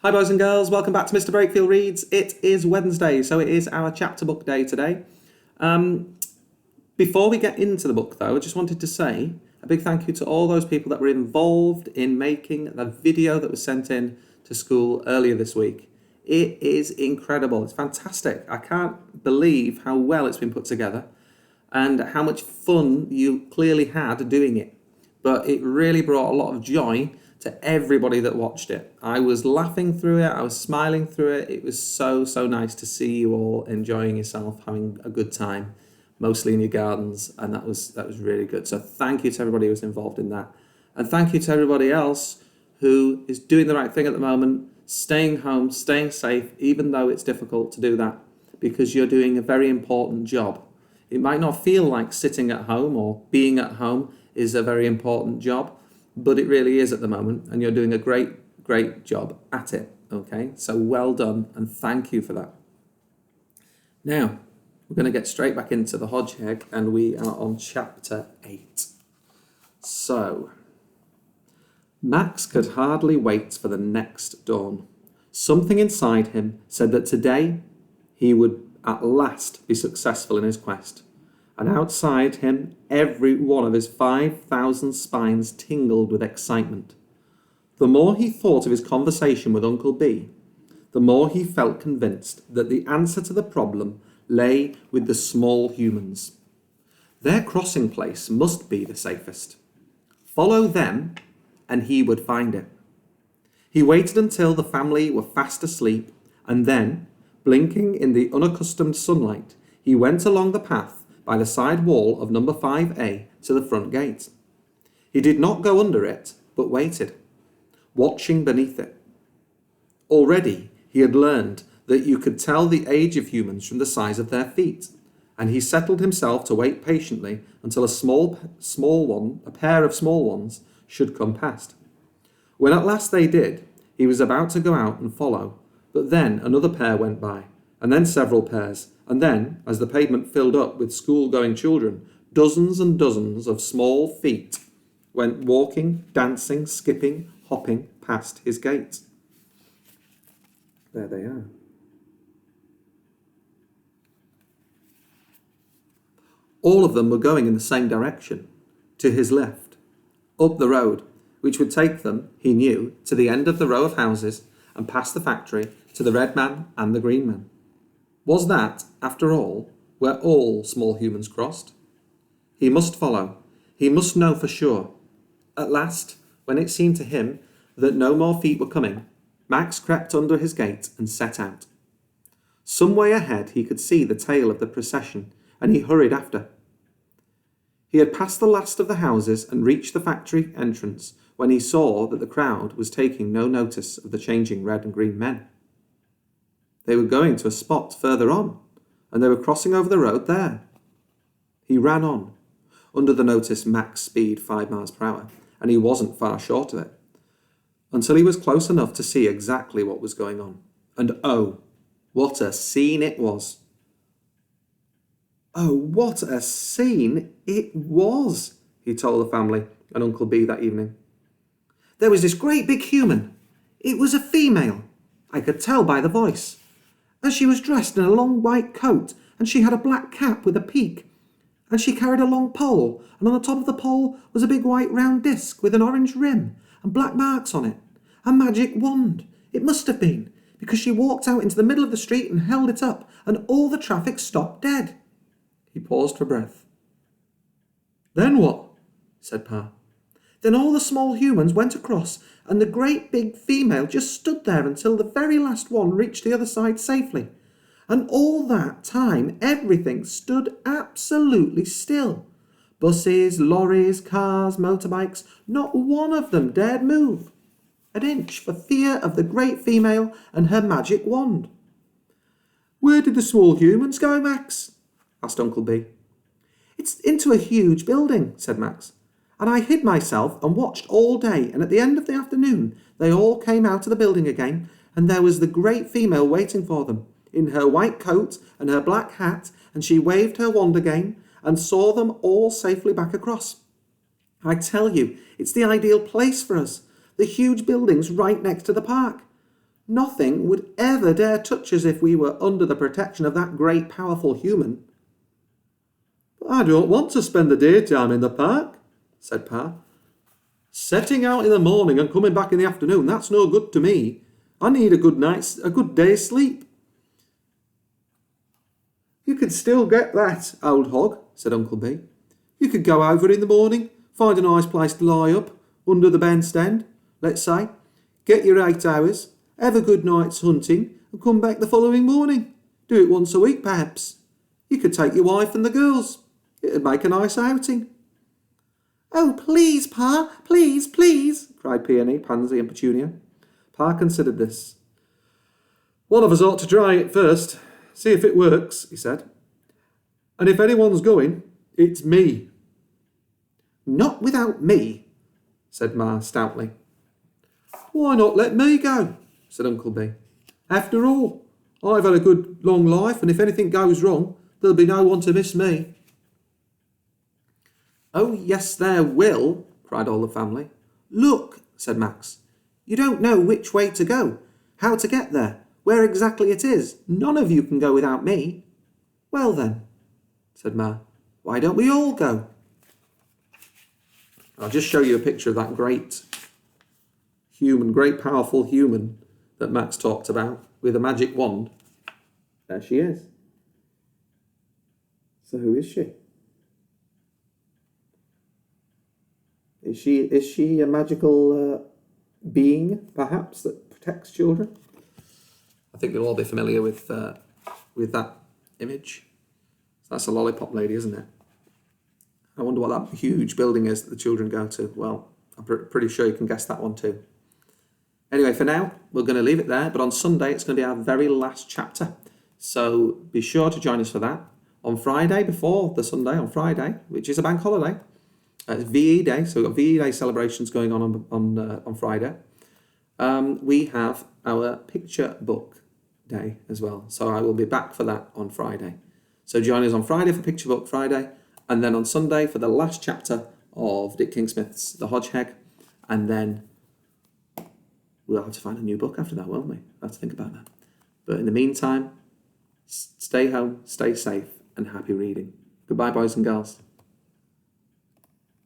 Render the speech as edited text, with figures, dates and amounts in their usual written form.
Hi boys and girls, welcome back to Mr. Brakefield Reads. It is Wednesday, so it is our chapter book day today. Before we get into the book though, I just wanted to say a big thank you to all those people that were involved in making the video that was sent in to school earlier this week. It is incredible, it's fantastic. I can't believe how well it's been put together and how much fun you clearly had doing it. But it really brought a lot of joy to everybody that watched it. I was laughing through it, I was smiling through it. It was so nice to see you all enjoying yourself, having a good time, mostly in your gardens, and that was really good. So thank you to everybody who was involved in that. And thank you to everybody else who is doing the right thing at the moment, staying home, staying safe, even though it's difficult to do that, because you're doing a very important job. It might not feel like sitting at home or being at home is a very important job, but it really is at the moment, and you're doing a great job at it, okay? So well done, and thank you for that. Now, we're going to get straight back into the Hodgeheg, and we are on chapter 8. So, Max could hardly wait for the next dawn. Something inside him said that today he would at last be successful in his quest. And outside him, every one of his 5,000 spines tingled with excitement. The more he thought of his conversation with Uncle B, the more he felt convinced that the answer to the problem lay with the small humans. Their crossing place must be the safest. Follow them, and he would find it. He waited until the family were fast asleep, and then, blinking in the unaccustomed sunlight, he went along the path by the side wall of number 5A to the front gate. He did not go under it, but waited, watching beneath it. Already he had learned that you could tell the age of humans from the size of their feet, and he settled himself to wait patiently until a pair of small ones should come past. When at last they did, he was about to go out and follow, but then another pair went by, and then several pairs, and then, as the pavement filled up with school-going children, dozens and dozens of small feet went walking, dancing, skipping, hopping past his gate. There they are. All of them were going in the same direction, to his left, up the road, which would take them, he knew, to the end of the row of houses and past the factory to the red man and the green man. Was that, after all, where all small humans crossed? He must follow. He must know for sure. At last, when it seemed to him that no more feet were coming, Max crept under his gate and set out. Some way ahead he could see the tail of the procession, and he hurried after. He had passed the last of the houses and reached the factory entrance when he saw that the crowd was taking no notice of the changing red and green men. They were going to a spot further on, and they were crossing over the road there. He ran on, under the notice max speed 5 miles per hour, and he wasn't far short of it, until he was close enough to see exactly what was going on. And oh, what a scene it was! Oh, what a scene it was, he told the family and Uncle B that evening. There was this great big human. It was a female. I could tell by the voice. And she was dressed in a long white coat, and she had a black cap with a peak, and she carried a long pole, and on the top of the pole was a big white round disc with an orange rim and black marks on it. A magic wand, it must have been, because she walked out into the middle of the street and held it up, and all the traffic stopped dead. He paused for breath. Then what? Said Pa. Then all the small humans went across, and the great big female just stood there until the very last one reached the other side safely. And all that time, everything stood absolutely still. Buses, lorries, cars, motorbikes, not one of them dared move an inch for fear of the great female and her magic wand. Where did the small humans go, Max? Asked Uncle B. It's into a huge building, said Max. And I hid myself and watched all day, and at the end of the afternoon they all came out of the building again, and there was the great female waiting for them, in her white coat and her black hat, and she waved her wand again, and saw them all safely back across. I tell you, it's the ideal place for us. The huge building's right next to the park. Nothing would ever dare touch us if we were under the protection of that great powerful human. But I don't want to spend the daytime in the park, said Pa. Setting out in the morning and coming back in the afternoon, that's no good to me. I need a good day's sleep. You could still get that, old hog, said Uncle B. You could go over in the morning, find a nice place to lie up, under the bandstand, let's say, get your 8 hours, have a good night's hunting, and come back the following morning. Do it once a week, perhaps. You could take your wife and the girls. It'd make a nice outing. Oh, please, Pa, please, please, cried Peony, Pansy and Petunia. Pa considered this. One of us ought to try it first, see if it works, he said. And if anyone's going, it's me. Not without me, said Ma stoutly. Why not let me go, said Uncle B. After all, I've had a good long life, and if anything goes wrong, there'll be no one to miss me. Oh, yes, there will, cried all the family. Look, said Max. You don't know which way to go, how to get there, where exactly it is. None of you can go without me. Well then, said Ma, why don't we all go? I'll just show you a picture of that great powerful human that Max talked about with a magic wand. There she is. So who is she? Is she a magical being, perhaps, that protects children? I think you'll all be familiar with that image. That's a lollipop lady, isn't it? I wonder what that huge building is that the children go to. Well, I'm pretty sure you can guess that one too. Anyway, for now, we're going to leave it there. But on Sunday, it's going to be our very last chapter. So be sure to join us for that. On Friday, before the Sunday, on Friday, which is a bank holiday, it's VE Day. So we've got VE Day celebrations going on Friday. We have our picture book day as well. So I will be back for that on Friday. So join us on Friday for Picture Book Friday. And then on Sunday for the last chapter of Dick Kingsmith's The Hodgeheg. And then we'll have to find a new book after that, won't we? We'll have to think about that. But in the meantime, stay home, stay safe, and happy reading. Goodbye, boys and girls.